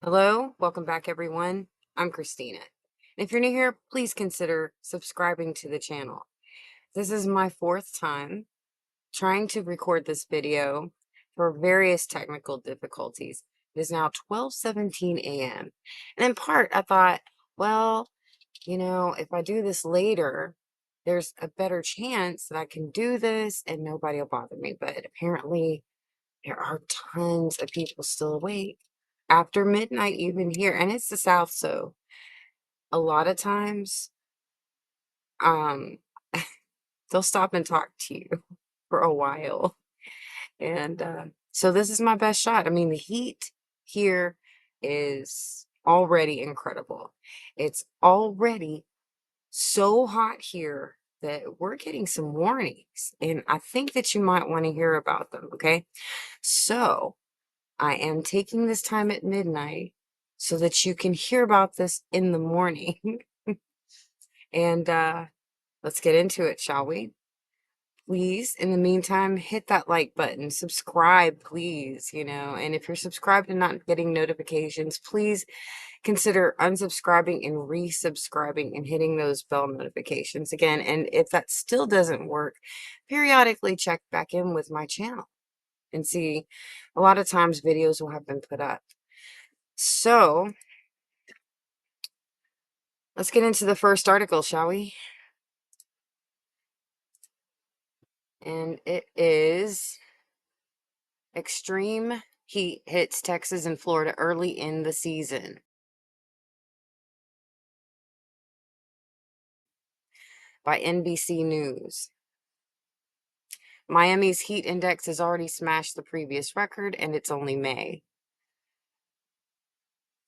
Hello, welcome back everyone. I'm Christina. If you're new here, please consider subscribing to the channel. This is my fourth time trying to record this video for various technical difficulties. It is now 12:17 a.m. And in part, I thought, well, if I do this later, there's a better chance that I can do this and nobody will bother me. But apparently, there are tons of people still awake after midnight, even here, and it's the South, so a lot of times, um, they'll stop and talk to you for a while. And so this is my best shot. I mean, the heat here is already incredible. It's already so hot here that we're getting some warnings, and I think that you might want to hear about them, okay? So I am taking this time at midnight so that you can hear about this in the morning. And let's get into it, shall we? Please, in the meantime, hit that like button, subscribe, please, and if you're subscribed and not getting notifications, please consider unsubscribing and resubscribing and hitting those bell notifications again. And if that still doesn't work, periodically check back in with my channel and see. A lot of times videos will have been put up. So let's get into the first article, shall we? And it is Extreme Heat Hits Texas and Florida Early in the Season by NBC News. Miami's heat index has already smashed the previous record, and it's only May.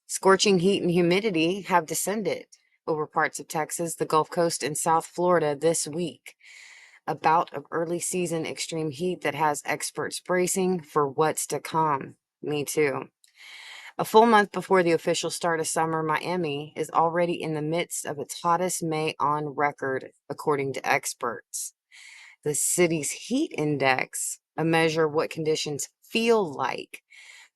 Scorching heat and humidity have descended over parts of Texas, the Gulf Coast, and South Florida this week. A bout of early season extreme heat that has experts bracing for what's to come. Me too. A full month before the official start of summer, Miami is already in the midst of its hottest May on record, according to experts. The city's heat index, a measure of what conditions feel like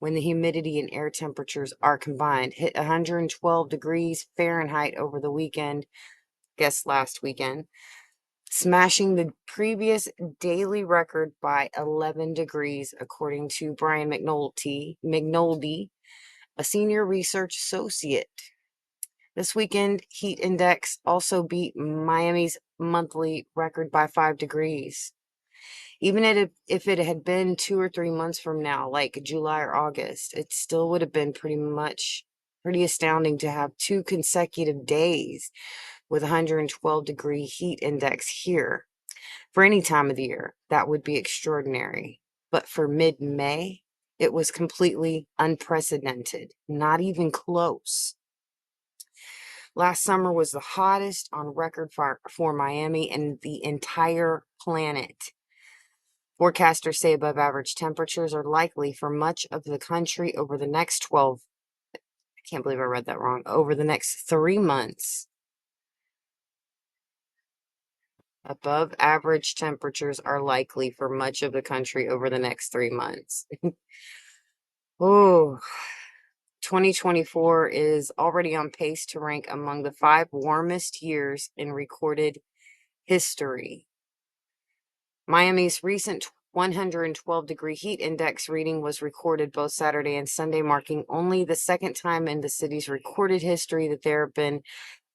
when the humidity and air temperatures are combined, hit 112 degrees Fahrenheit over the weekend, guess last weekend, smashing the previous daily record by 11 degrees, according to Brian McNulty, a senior research associate. This weekend, heat index also beat Miami's monthly record by 5 degrees. Even if it had been 2 or 3 months from now, like July or August, it still would have been pretty astounding to have 2 consecutive days with 112-degree heat index here. For any time of the year, that would be extraordinary. But for mid-May, it was completely unprecedented, not even close. Last summer was the hottest on record for Miami and the entire planet. Forecasters say above average temperatures are likely for much of the country over the next 12, I can't believe I read that wrong, over the next 3 months. Above average temperatures are likely for much of the country over the next 3 months. Oh, 2024 is already on pace to rank among the 5 warmest years in recorded history. Miami's recent 112-degree heat index reading was recorded both Saturday and Sunday, marking only the second time in the city's recorded history that there have been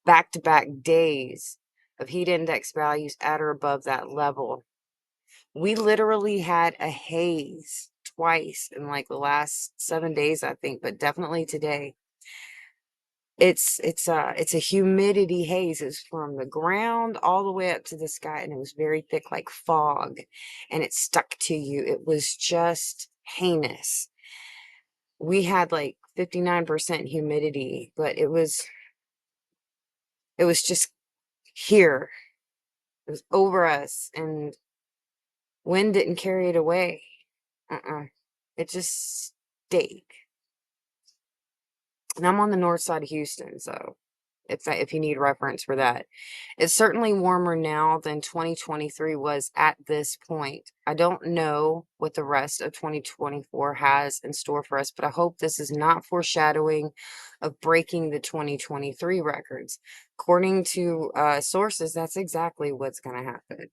back-to-back days of heat index values at or above that level. We literally had a haze twice in like the last 7 days, I think, but definitely today. It's a humidity haze. It's from the ground all the way up to the sky, and it was very thick like fog, and it stuck to you. It was just heinous. We had like 59% humidity, but it was just here. It was over us, and wind didn't carry it away. It just stayed. And I'm on the north side of Houston, so if you need reference for that. It's certainly warmer now than 2023 was at this point. I don't know what the rest of 2024 has in store for us, but I hope this is not foreshadowing of breaking the 2023 records. According to sources, that's exactly what's going to happen.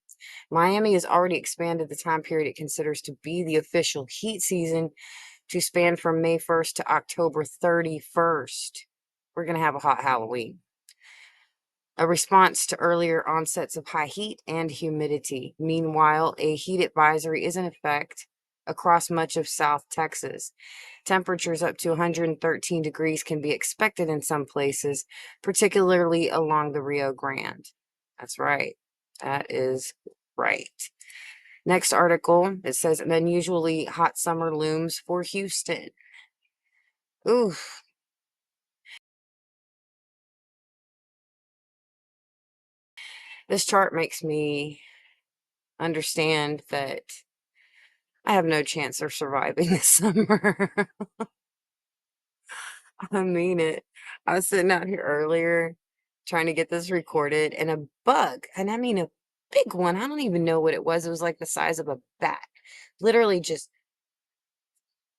Miami has already expanded the time period it considers to be the official heat season to span from May 1st to October 31st. We're going to have a hot Halloween. A response to earlier onsets of high heat and humidity. Meanwhile, a heat advisory is in effect across much of South Texas. Temperatures up to 113 degrees can be expected in some places, particularly along the Rio Grande. That's right. That is right. Next article, it says an unusually hot summer looms for Houston. Ooh, this chart makes me understand that I have no chance of surviving this summer. I mean it. I was sitting out here earlier trying to get this recorded, and a bug, and I mean a big one, I don't even know what it was. It was like the size of a bat, literally just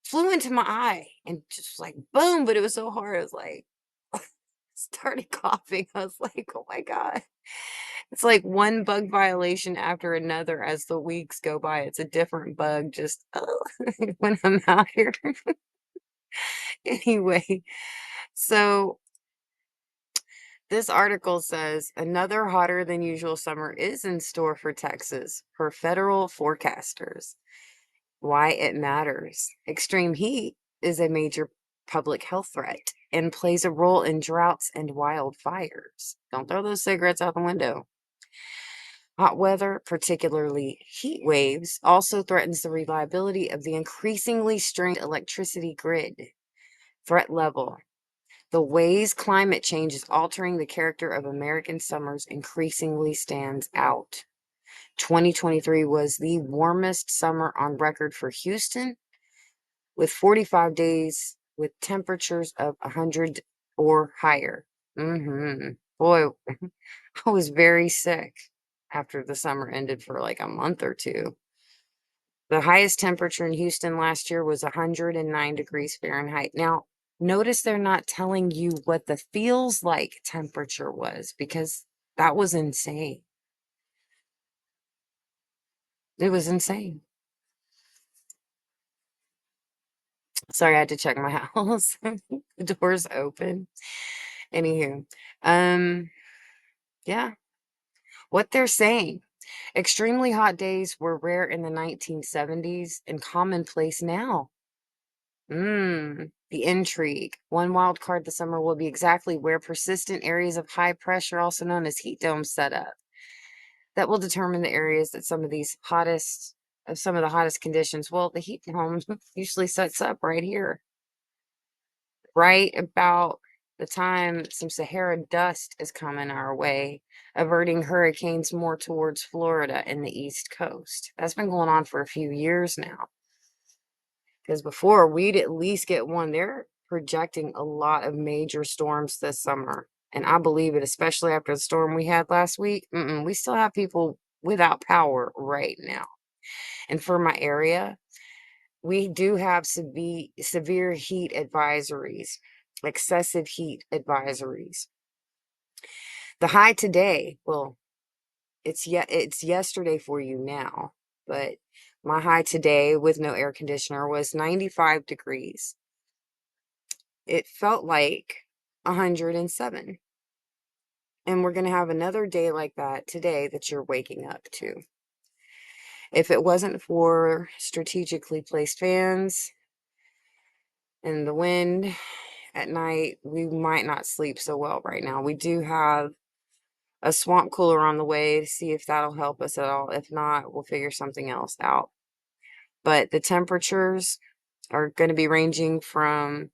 flew into my eye and just like boom, but it was so hard. I was like, started coughing. I was like, oh my God. It's like one bug violation after another as the weeks go by. It's a different bug just when I'm out here. Anyway, so this article says another hotter than usual summer is in store for Texas per federal forecasters. Why it matters. Extreme heat is a major public health threat and plays a role in droughts and wildfires. Don't throw those cigarettes out the window. Hot weather, particularly heat waves, also threatens the reliability of the increasingly strained electricity grid. Threat level. The ways climate change is altering the character of American summers increasingly stands out. 2023 was the warmest summer on record for Houston, with 45 days with temperatures of 100 or higher. Boy, I was very sick after the summer ended for like a month or two. The highest temperature in Houston last year was 109 degrees Fahrenheit. Now, notice they're not telling you what the feels like temperature was because that was insane. It was insane. Sorry, I had to check my house. The door's open. Anywho, yeah, what they're saying. Extremely hot days were rare in the 1970s and commonplace now. The intrigue. One wild card this summer will be exactly where persistent areas of high pressure, also known as heat domes, set up. That will determine the areas that some of the hottest conditions. Well, the heat dome usually sets up right here, right about the time some Sahara dust is coming our way, averting hurricanes more towards Florida and the East Coast. That's been going on for a few years now. Because before we'd at least get one. They're projecting a lot of major storms this summer. And I believe it, especially after the storm we had last week. We still have people without power right now. And for my area, we do have severe heat advisories, excessive heat advisories. The high today, well, it's yesterday for you now, but my high today with no air conditioner was 95 degrees. It felt like 107. And we're going to have another day like that today that you're waking up to. If it wasn't for strategically placed fans and the wind at night, we might not sleep so well right now. We do have a swamp cooler on the way to see if that'll help us at all. If not, we'll figure something else out. But the temperatures are going to be ranging from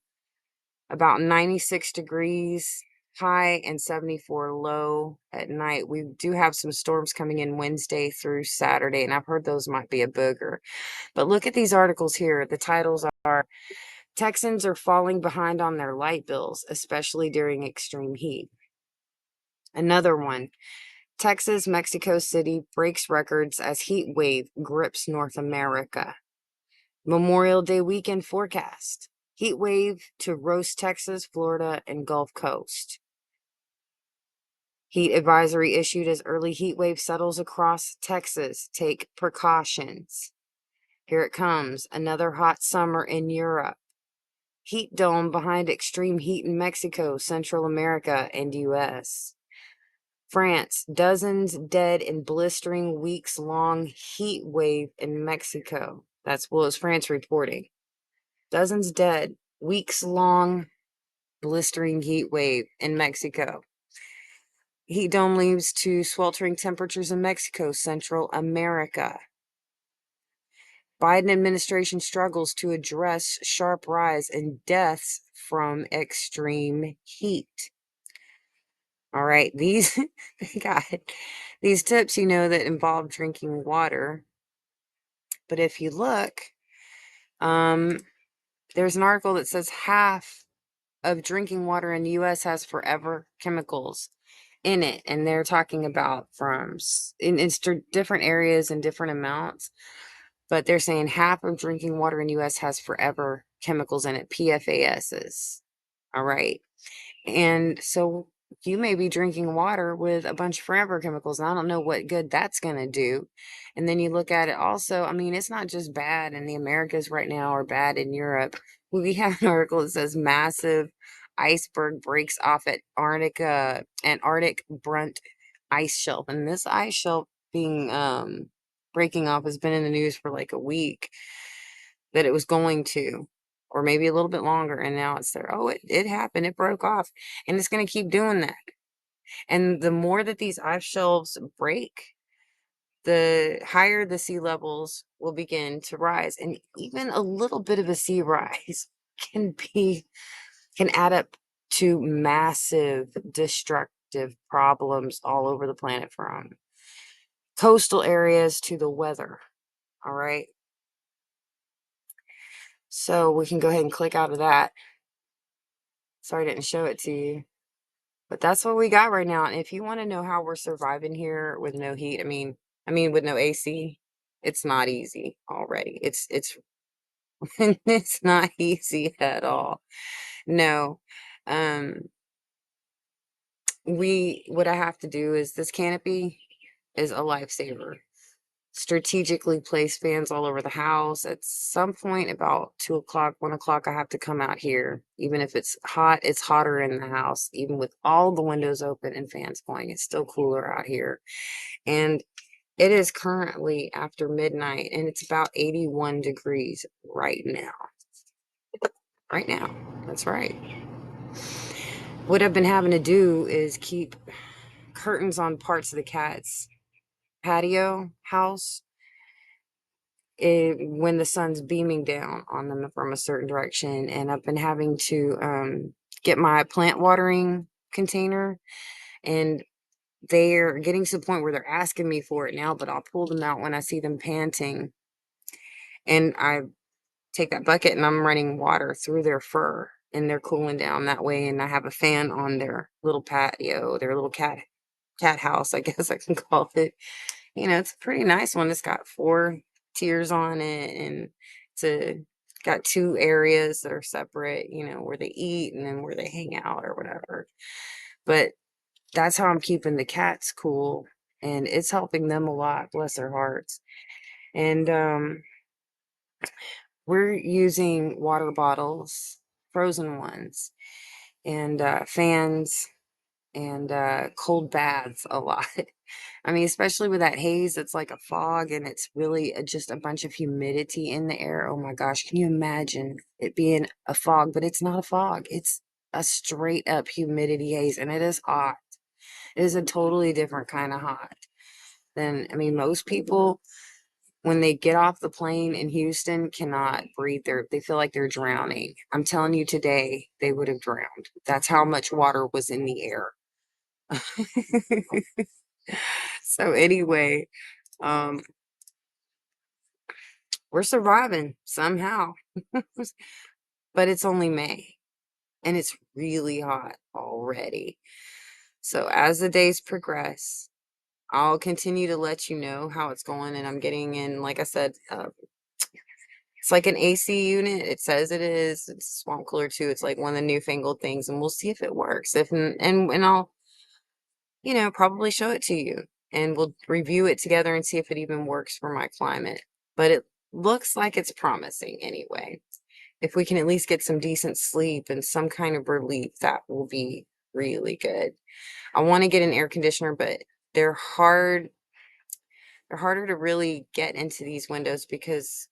about 96 degrees high and 74 low at night. We do have some storms coming in Wednesday through Saturday, and I've heard those might be a booger. But look at these articles here. The titles are Texans are falling behind on their light bills, especially during extreme heat. Another one. Texas, Mexico City breaks records as heat wave grips North America. Memorial Day weekend forecast. Heat wave to roast Texas, Florida, and Gulf Coast. Heat advisory issued as early heat wave settles across Texas. Take precautions. Here it comes. Another hot summer in Europe. Heat dome behind extreme heat in Mexico, Central America, and U.S. France, dozens dead in blistering weeks-long heat wave in Mexico. That's what was France reporting. Dozens dead, weeks-long blistering heat wave in Mexico. Heat dome leads to sweltering temperatures in Mexico, Central America. Biden administration struggles to address sharp rise in deaths from extreme heat. All right, these got these tips, that involve drinking water. But if you look, there's an article that says half of drinking water in the U.S. has forever chemicals in it, and they're talking about in different areas and different amounts. But they're saying half of drinking water in the U.S. has forever chemicals in it, PFASs. All right. And so you may be drinking water with a bunch of forever chemicals, and I don't know what good that's going to do. And then you look at it also, I mean, it's not just bad in the Americas right now or bad in Europe. We have an article that says massive iceberg breaks off at Antarctic Brunt ice shelf. And this ice shelf being breaking off has been in the news for like a week, that it was going to, or maybe a little bit longer, and now it's there. Oh, it happened. It broke off, and it's going to keep doing that. And the more that these ice shelves break, the higher the sea levels will begin to rise. And even a little bit of a sea rise can add up to massive destructive problems all over the planet, from coastal areas to the weather. All right. So we can go ahead and click out of that. Sorry I didn't show it to you. But that's what we got right now. And if you want to know how we're surviving here with no heat, with no AC, it's not easy already. It's it's not easy at all. No. Um what I have to do is, this canopy is a lifesaver. Strategically place fans all over the house. At some point about 2 o'clock, 1 o'clock, I have to come out here. Even if it's hot, it's hotter in the house. Even with all the windows open and fans going, it's still cooler out here. And it is currently after midnight, and it's about 81 degrees right now. Right now. That's right. What I've been having to do is keep curtains on parts of the cat's patio house when the sun's beaming down on them from a certain direction. And I've been having to get my plant watering container, and they're getting to the point where they're asking me for it now, but I'll pull them out when I see them panting. And I take that bucket and I'm running water through their fur, and they're cooling down that way. And I have a fan on their little patio, their little cat house, I guess I can call it. It's a pretty nice one. It's got 4 tiers on it, and got 2 areas that are separate, where they eat and then where they hang out or whatever. But that's how I'm keeping the cats cool, and it's helping them a lot, bless their hearts. And we're using water bottles, frozen ones, and fans, and cold baths a lot. I mean, especially with that haze, it's like a fog, and it's really just a bunch of humidity in the air. Oh my gosh, can you imagine it being a fog? But it's not a fog. It's a straight up humidity haze, and it is hot. It is a totally different kind of hot than, most people, when they get off the plane in Houston, cannot breathe. They feel like they're drowning. I'm telling you, today they would have drowned. That's how much water was in the air. So anyway, um, we're surviving somehow. But it's only May, and it's really hot already. So as the days progress, I'll continue to let you know how it's going. And I'm getting in, like I said, it's like an AC unit. It says it is. It's swamp cooler too. It's like one of the newfangled things, and we'll see if it works. If and I'll, probably show it to you, and we'll review it together and see if it even works for my climate. But it looks like it's promising anyway. If we can at least get some decent sleep and some kind of relief, that will be really good. I want to get an air conditioner, but they're hard. They're harder to really get into these windows because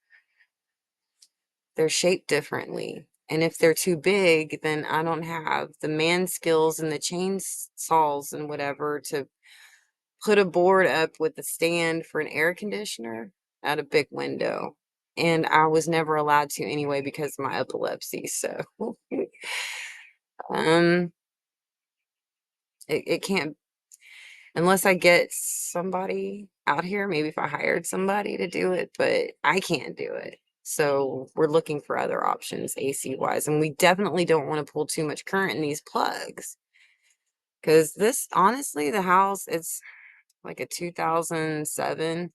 they're shaped differently. And if they're too big, then I don't have the man skills and the chainsaws and whatever to put a board up with a stand for an air conditioner at a big window. And I was never allowed to anyway because of my epilepsy. So um it can't, unless I get somebody out here, maybe if I hired somebody to do it, but I can't do it. So we're looking for other options AC wise. And we definitely don't want to pull too much current in these plugs. Because this, honestly, the house, it's like a 2007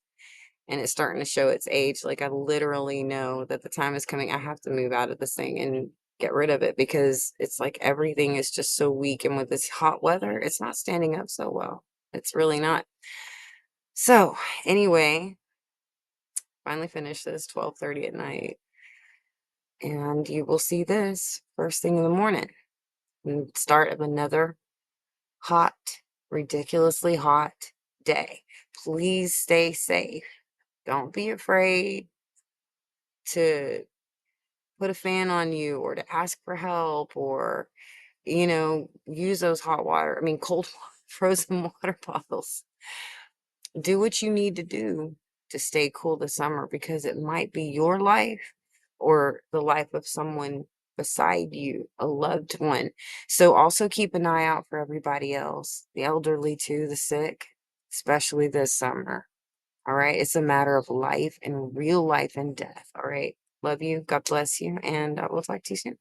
and it's starting to show its age. Like I literally know that the time is coming. I have to move out of this thing and get rid of it because it's like everything is just so weak. And with this hot weather, it's not standing up so well. It's really not. So anyway, finally finished this 12:30 at night. And you will see this first thing in the morning. And start of another hot, ridiculously hot day. Please stay safe. Don't be afraid to put a fan on you or to ask for help or, use those hot water, I mean, cold frozen water bottles. Do what you need to do to stay cool this summer because it might be your life or the life of someone beside you, a loved one. So also keep an eye out for everybody else, the elderly too, the sick, especially this summer. All right. It's a matter of life and real life and death. All right. Love you. God bless you. And I will talk to you soon.